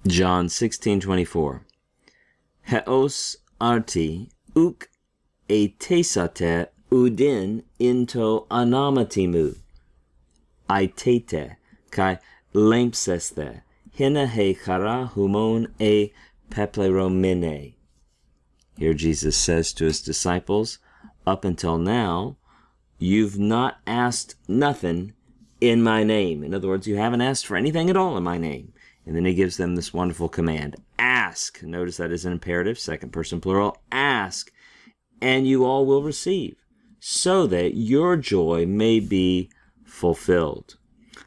John 16:24. Heos arti uk etesate udin into anamatimu. Aitete kai lempseste hina he chara humon e pepleromene. Here Jesus says to his disciples, up until now, you've not asked nothing in my name. In other words, you haven't asked for anything at all in my name. And then he gives them this wonderful command. Ask. Notice that is an imperative, second person plural. Ask, and you all will receive, so that your joy may be fulfilled.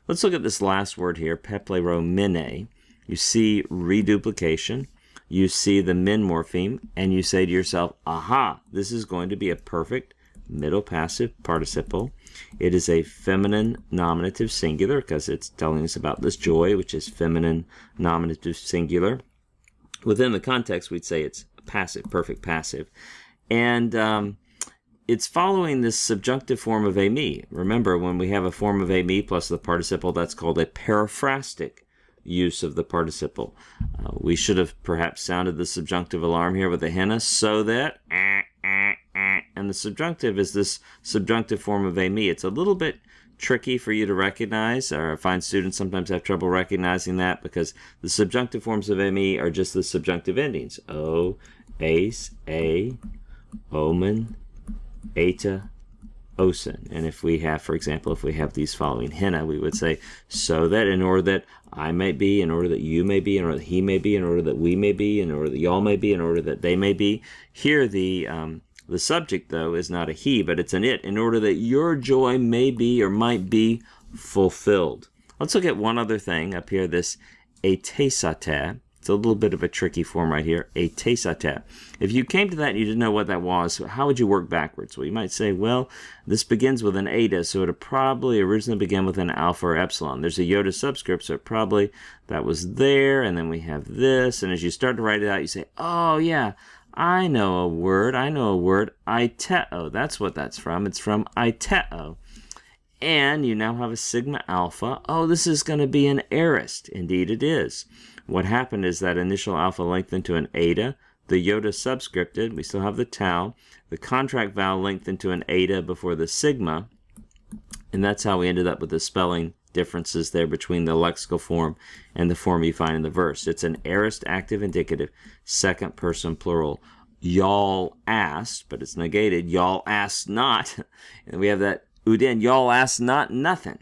Let's look at this last word here, pepleromene. You see reduplication. You see the min morpheme, and you say to yourself, aha, this is going to be a perfect middle passive participle. It is a feminine nominative singular because it's telling us about this joy, which is feminine nominative singular. Within the context, we'd say it's passive, perfect passive. And it's following this subjunctive form of ame. Remember, when we have a form of ame plus the participle, that's called a periphrastic use of the participle. We should have perhaps sounded the subjunctive alarm here with a henna, so that, and the subjunctive is this subjunctive form of ame. It's a little bit tricky for you to recognize, or I find students sometimes have trouble recognizing that because the subjunctive forms of ame are just the subjunctive endings. O, ace, a, omen, eta, osen. And if we have, for example, if we have these following henna, we would say, so that, in order that I may be, in order that you may be, in order that he may be, in order that we may be, in order that y'all may be, in order that they may be. Here the subject, though, is not a he, but it's an it, in order that your joy may be or might be fulfilled. Let's look at one other thing up here, this etesate. It's a little bit of a tricky form right here, etesate. If you came to that and you didn't know what that was, how would you work backwards? Well, you might say, well, this begins with an eta, so it would probably originally begin with an alpha or epsilon. There's a iota subscript, so it probably, that was there, and then we have this, and as you start to write it out, you say, oh, yeah, I know a word, aiteo. That's what that's from. It's from aiteo. And you now have a sigma alpha. Oh, this is going to be an aorist. Indeed it is. What happened is that initial alpha lengthened to an eta. The iota subscripted. We still have the tau. The contract vowel lengthened to an eta before the sigma. And that's how we ended up with the spelling differences there between the lexical form and the form you find in the verse. It's an aorist active indicative, second person plural. Y'all asked, but it's negated. Y'all asked not. And we have that udin. Y'all asked not nothing.